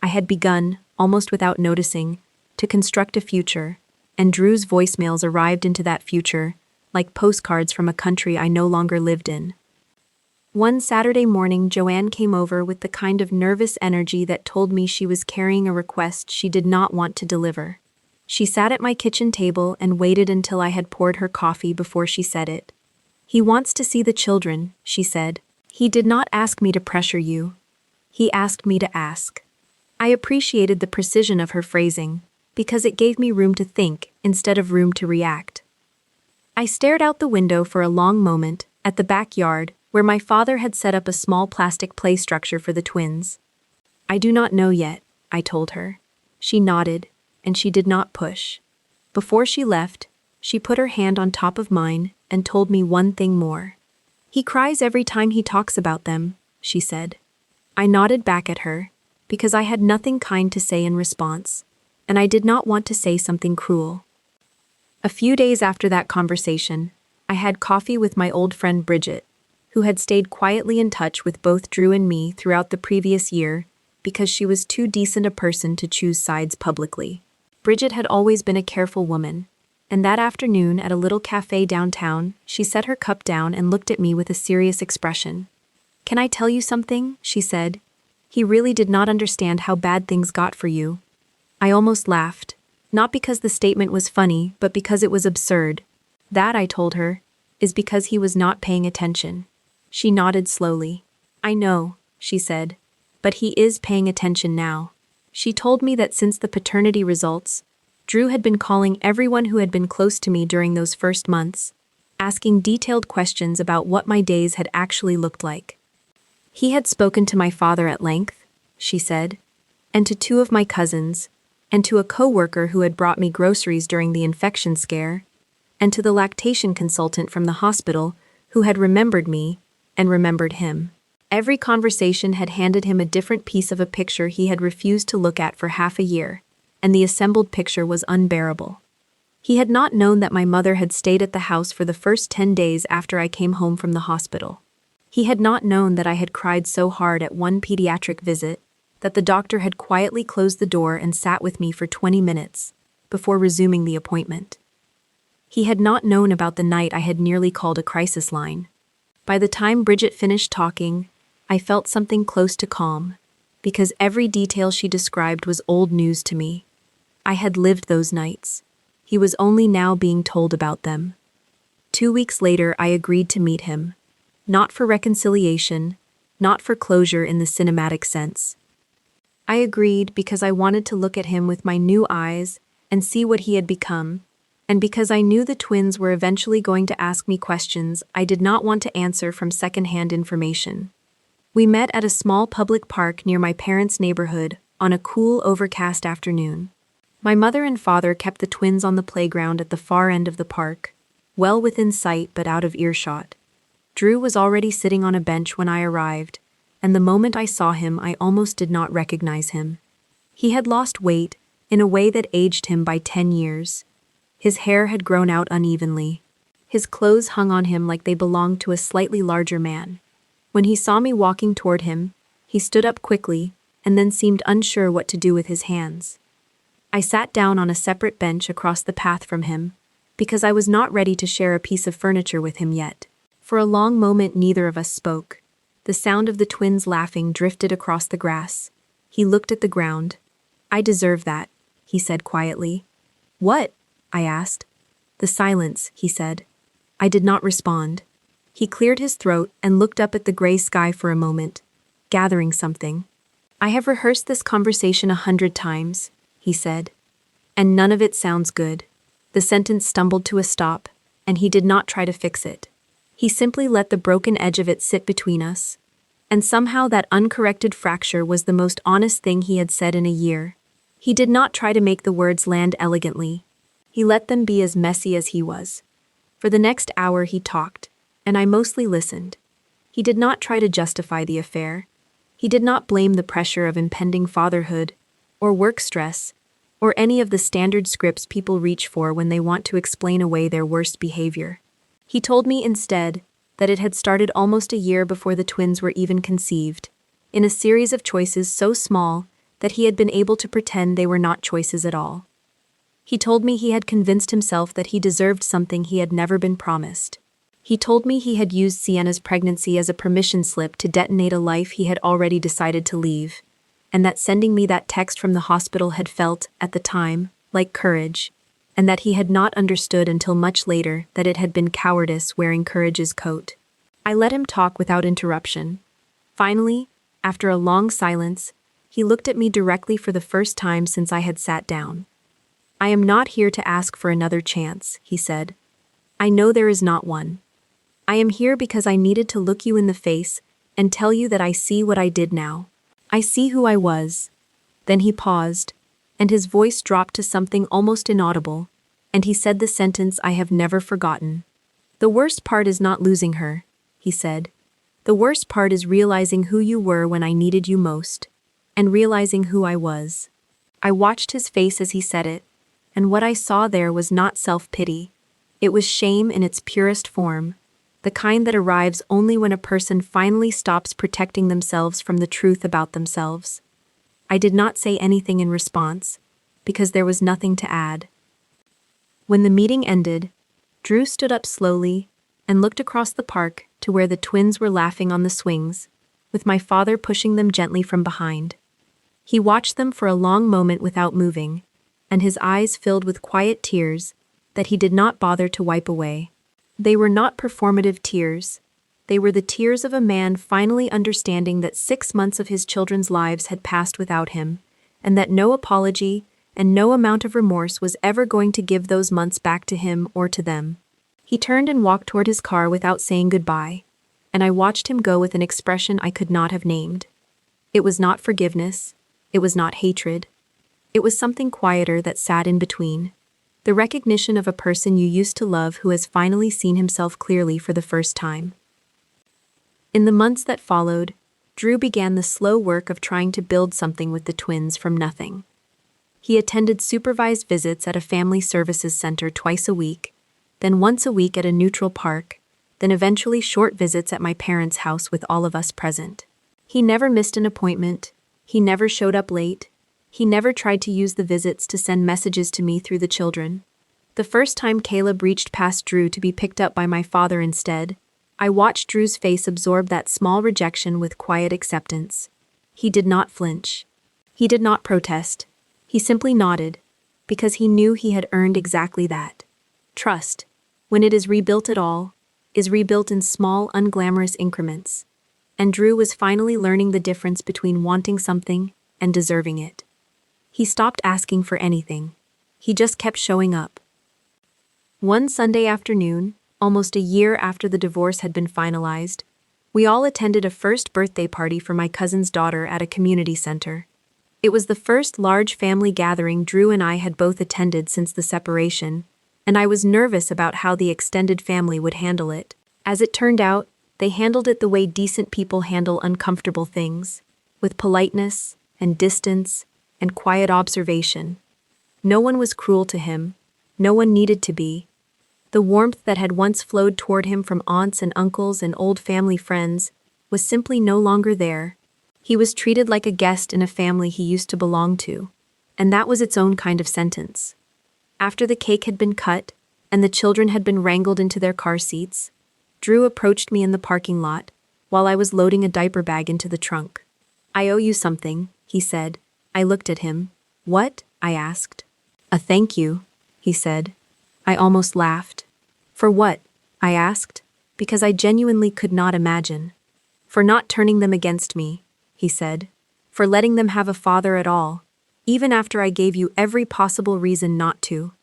[SPEAKER 1] I had begun, almost without noticing, to construct a future, and Drew's voicemails arrived into that future, like postcards from a country I no longer lived in. One Saturday morning, Joanne came over with the kind of nervous energy that told me she was carrying a request she did not want to deliver. She sat at my kitchen table and waited until I had poured her coffee before she said it. "He wants to see the children," she said. "He did not ask me to pressure you. He asked me to ask." I appreciated the precision of her phrasing, because it gave me room to think instead of room to react. I stared out the window for a long moment, at the backyard, where my father had set up a small plastic play structure for the twins. "I do not know yet," I told her. She nodded, and she did not push. Before she left, she put her hand on top of mine and told me one thing more. "He cries every time he talks about them," she said. I nodded back at her, because I had nothing kind to say in response, and I did not want to say something cruel. A few days after that conversation, I had coffee with my old friend Bridget, who had stayed quietly in touch with both Drew and me throughout the previous year because she was too decent a person to choose sides publicly. Bridget had always been a careful woman, and that afternoon at a little cafe downtown, she set her cup down and looked at me with a serious expression. "Can I tell you something?" she said. "He really did not understand how bad things got for you." I almost laughed, not because the statement was funny, but because it was absurd. That, I told her, is because he was not paying attention. She nodded slowly. "I know," she said, "but he is paying attention now." She told me that since the paternity results, Drew had been calling everyone who had been close to me during those first months, asking detailed questions about what my days had actually looked like. He had spoken to my father at length, she said, and to 2 of my cousins, and to a co-worker who had brought me groceries during the infection scare, and to the lactation consultant from the hospital who had remembered me and remembered him. Every conversation had handed him a different piece of a picture he had refused to look at for half a year, and the assembled picture was unbearable. He had not known that my mother had stayed at the house for the first 10 days after I came home from the hospital. He had not known that I had cried so hard at one pediatric visit that the doctor had quietly closed the door and sat with me for 20 minutes before resuming the appointment. He had not known about the night I had nearly called a crisis line. By the time Bridget finished talking, I felt something close to calm, because every detail she described was old news to me. I had lived those nights. He was only now being told about them. 2 weeks later, I agreed to meet him. Not for reconciliation, not for closure in the cinematic sense. I agreed because I wanted to look at him with my new eyes and see what he had become, and because I knew the twins were eventually going to ask me questions I did not want to answer from secondhand information. We met at a small public park near my parents' neighborhood on a cool, overcast afternoon. My mother and father kept the twins on the playground at the far end of the park, well within sight but out of earshot. Drew was already sitting on a bench when I arrived, and the moment I saw him, I almost did not recognize him. He had lost weight in a way that aged him by 10 years. His hair had grown out unevenly. His clothes hung on him like they belonged to a slightly larger man. When he saw me walking toward him, he stood up quickly and then seemed unsure what to do with his hands. I sat down on a separate bench across the path from him, because I was not ready to share a piece of furniture with him yet. For a long moment, neither of us spoke. The sound of the twins laughing drifted across the grass. He looked at the ground. "I deserve that," he said quietly. "What?" I asked. "The silence," he said. I did not respond. He cleared his throat and looked up at the gray sky for a moment, gathering something. "I have rehearsed this conversation 100 times," he said, "and none of it sounds good." The sentence stumbled to a stop, and he did not try to fix it. He simply let the broken edge of it sit between us, and somehow that uncorrected fracture was the most honest thing he had said in a year. He did not try to make the words land elegantly. He let them be as messy as he was. For the next hour he talked, and I mostly listened. He did not try to justify the affair. He did not blame the pressure of impending fatherhood, or work stress, or any of the standard scripts people reach for when they want to explain away their worst behavior. He told me instead that it had started almost a year before the twins were even conceived, in a series of choices so small that he had been able to pretend they were not choices at all. He told me he had convinced himself that he deserved something he had never been promised. He told me he had used Sienna's pregnancy as a permission slip to detonate a life he had already decided to leave, and that sending me that text from the hospital had felt, at the time, like courage, and that he had not understood until much later that it had been cowardice wearing courage's coat. I let him talk without interruption. Finally, after a long silence, he looked at me directly for the first time since I had sat down. "I am not here to ask for another chance," he said. "I know there is not one. I am here because I needed to look you in the face and tell you that I see what I did now. I see who I was." Then he paused, and his voice dropped to something almost inaudible, and he said the sentence I have never forgotten. "The worst part is not losing her," he said. "The worst part is realizing who you were when I needed you most, and realizing who I was." I watched his face as he said it, and what I saw there was not self-pity. It was shame in its purest form, the kind that arrives only when a person finally stops protecting themselves from the truth about themselves. I did not say anything in response, because there was nothing to add. When the meeting ended, Drew stood up slowly and looked across the park to where the twins were laughing on the swings, with my father pushing them gently from behind. He watched them for a long moment without moving, and his eyes filled with quiet tears that he did not bother to wipe away. They were not performative tears. They were the tears of a man finally understanding that 6 months of his children's lives had passed without him, and that no apology and no amount of remorse was ever going to give those months back to him or to them. He turned and walked toward his car without saying goodbye, and I watched him go with an expression I could not have named. It was not forgiveness. It was not hatred. It was something quieter that sat in between. The recognition of a person you used to love who has finally seen himself clearly for the first time. In the months that followed, Drew began the slow work of trying to build something with the twins from nothing. He attended supervised visits at a family services center twice a week, then once a week at a neutral park, then eventually short visits at my parents' house with all of us present. He never missed an appointment. He never showed up late. He never tried to use the visits to send messages to me through the children. The first time Caleb reached past Drew to be picked up by my father instead, I watched Drew's face absorb that small rejection with quiet acceptance. He did not flinch. He did not protest. He simply nodded, because he knew he had earned exactly that. Trust, when it is rebuilt at all, is rebuilt in small, unglamorous increments. And Drew was finally learning the difference between wanting something and deserving it. He stopped asking for anything. He just kept showing up. One Sunday afternoon, almost a year after the divorce had been finalized, we all attended a first birthday party for my cousin's daughter at a community center. It was the first large family gathering Drew and I had both attended since the separation, and I was nervous about how the extended family would handle it. As it turned out, they handled it the way decent people handle uncomfortable things, with politeness and distance and quiet observation. No one was cruel to him. No one needed to be. The warmth that had once flowed toward him from aunts and uncles and old family friends was simply no longer there. He was treated like a guest in a family he used to belong to, and that was its own kind of sentence. After the cake had been cut and the children had been wrangled into their car seats, Drew approached me in the parking lot while I was loading a diaper bag into the trunk. "I owe you something," he said. I looked at him. "What?" I asked. "A thank you," he said. I almost laughed. "For what?" I asked, because I genuinely could not imagine. "For not turning them against me," he said. "For letting them have a father at all, even after I gave you every possible reason not to."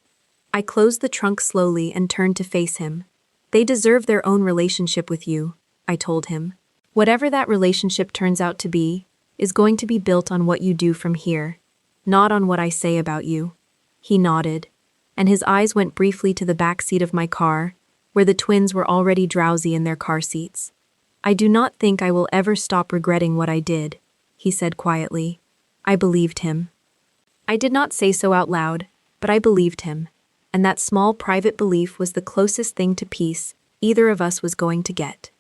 [SPEAKER 1] I closed the trunk slowly and turned to face him. "They deserve their own relationship with you," I told him. "Whatever that relationship turns out to be, is going to be built on what you do from here, not on what I say about you." He nodded, and his eyes went briefly to the back seat of my car, where the twins were already drowsy in their car seats. "I do not think I will ever stop regretting what I did," he said quietly. I believed him. I did not say so out loud, but I believed him, and that small private belief was the closest thing to peace either of us was going to get.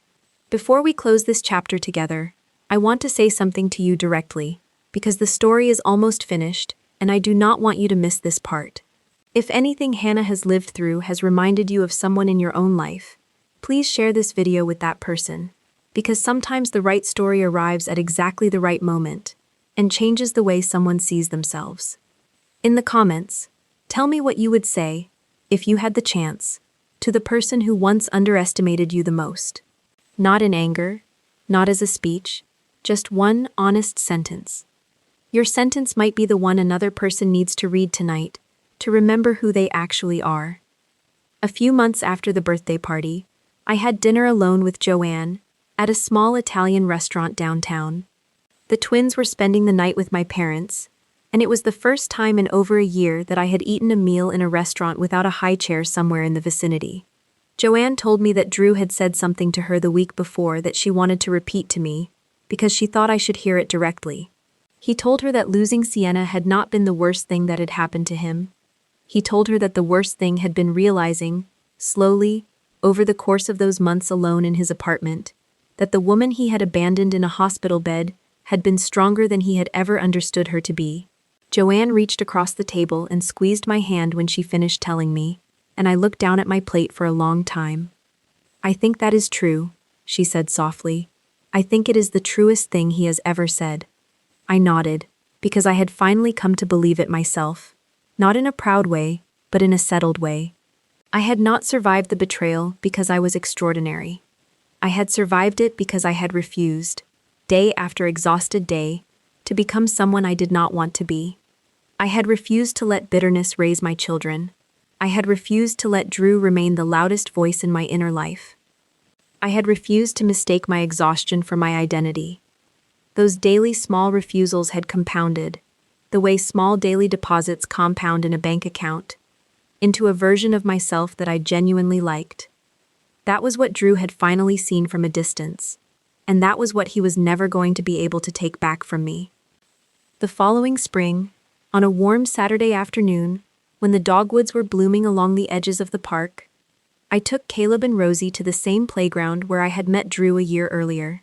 [SPEAKER 1] Before we close this chapter together, I want to say something to you directly, because the story is almost finished, and I do not want you to miss this part. If anything Hannah has lived through has reminded you of someone in your own life, Please share this video with that person, because sometimes the right story arrives at exactly the right moment and changes the way someone sees themselves. In the comments, tell me what you would say, if you had the chance, to the person who once underestimated you the most. Not in anger, not as a speech, just one honest sentence. Your sentence might be the one another person needs to read tonight, to remember who they actually are. A few months after the birthday party, I had dinner alone with Joanne at a small Italian restaurant downtown. The twins were spending the night with my parents, and it was the first time in over a year that I had eaten a meal in a restaurant without a high chair somewhere in the vicinity. Joanne told me that Drew had said something to her the week before that she wanted to repeat to me, because she thought I should hear it directly. He told her that losing Sienna had not been the worst thing that had happened to him. He told her that the worst thing had been realizing, slowly, over the course of those months alone in his apartment, that the woman he had abandoned in a hospital bed had been stronger than he had ever understood her to be. Joanne reached across the table and squeezed my hand when she finished telling me, and I looked down at my plate for a long time. "I think that is true," she said softly. "I think it is the truest thing he has ever said." I nodded, because I had finally come to believe it myself, not in a proud way, but in a settled way. I had not survived the betrayal because I was extraordinary. I had survived it because I had refused, day after exhausted day, to become someone I did not want to be. I had refused to let bitterness raise my children. I had refused to let Drew remain the loudest voice in my inner life. I had refused to mistake my exhaustion for my identity. Those daily small refusals had compounded, the way small daily deposits compound in a bank account, into a version of myself that I genuinely liked. That was what Drew had finally seen from a distance, and that was what he was never going to be able to take back from me. The following spring, on a warm Saturday afternoon, when the dogwoods were blooming along the edges of the park, I took Caleb and Rosie to the same playground where I had met Drew a year earlier.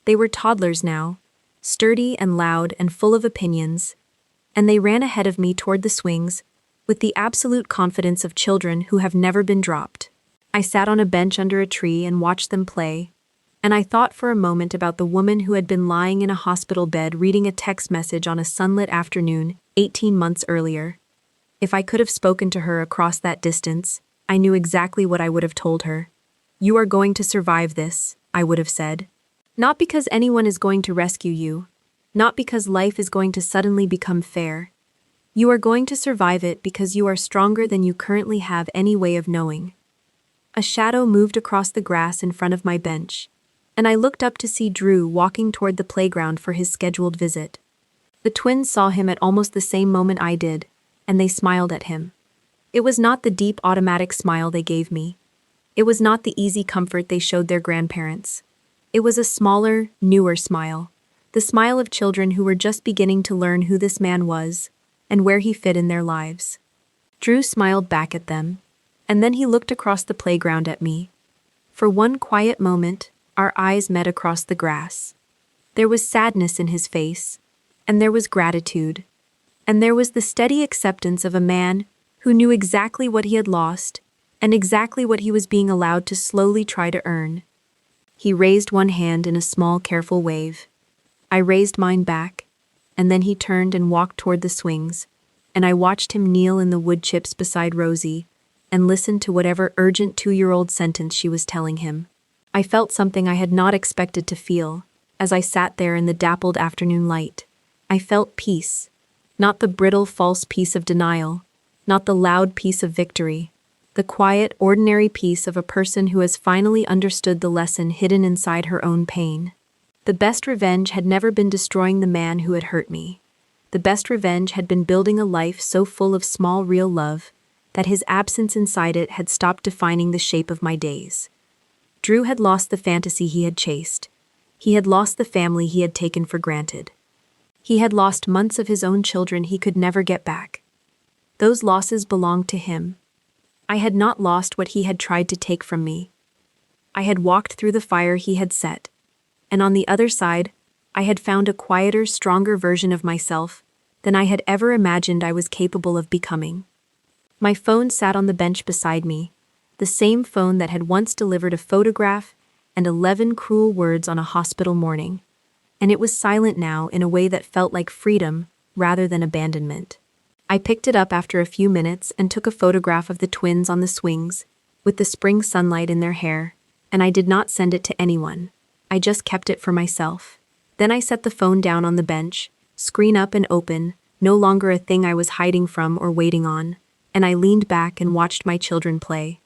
[SPEAKER 1] They were toddlers now, sturdy and loud and full of opinions, and they ran ahead of me toward the swings with the absolute confidence of children who have never been dropped. I sat on a bench under a tree and watched them play, and I thought for a moment about the woman who had been lying in a hospital bed reading a text message on a sunlit afternoon 18 months earlier. If I could have spoken to her across that distance, I knew exactly what I would have told her. "You are going to survive this," I would have said. Not because anyone is going to rescue you, not because life is going to suddenly become fair. You are going to survive it because you are stronger than you currently have any way of knowing. A shadow moved across the grass in front of my bench, and I looked up to see Drew walking toward the playground for his scheduled visit. The twins saw him at almost the same moment I did, and they smiled at him. It was not the deep automatic smile they gave me. It was not the easy comfort they showed their grandparents. It was a smaller, newer smile, the smile of children who were just beginning to learn who this man was and where he fit in their lives. Drew smiled back at them, and then he looked across the playground at me. For one quiet moment, our eyes met across the grass. There was sadness in his face, and there was gratitude, and there was the steady acceptance of a man who knew exactly what he had lost and exactly what he was being allowed to slowly try to earn. He raised one hand in a small, careful wave. I raised mine back, and then he turned and walked toward the swings, and I watched him kneel in the wood chips beside Rosie and listen to whatever urgent 2-year-old sentence she was telling him. I felt something I had not expected to feel as I sat there in the dappled afternoon light. I felt peace, not the brittle, false peace of denial, not the loud peace of victory, the quiet, ordinary peace of a person who has finally understood the lesson hidden inside her own pain. The best revenge had never been destroying the man who had hurt me. The best revenge had been building a life so full of small, real love that his absence inside it had stopped defining the shape of my days. Drew had lost the fantasy he had chased. He had lost the family he had taken for granted. He had lost months of his own children he could never get back. Those losses belonged to him. I had not lost what he had tried to take from me. I had walked through the fire he had set, and on the other side, I had found a quieter, stronger version of myself than I had ever imagined I was capable of becoming. My phone sat on the bench beside me, the same phone that had once delivered a photograph and 11 cruel words on a hospital morning. And it was silent now in a way that felt like freedom rather than abandonment. I picked it up after a few minutes and took a photograph of the twins on the swings, with the spring sunlight in their hair, and I did not send it to anyone. I just kept it for myself. Then I set the phone down on the bench, screen up and open, no longer a thing I was hiding from or waiting on, and I leaned back and watched my children play.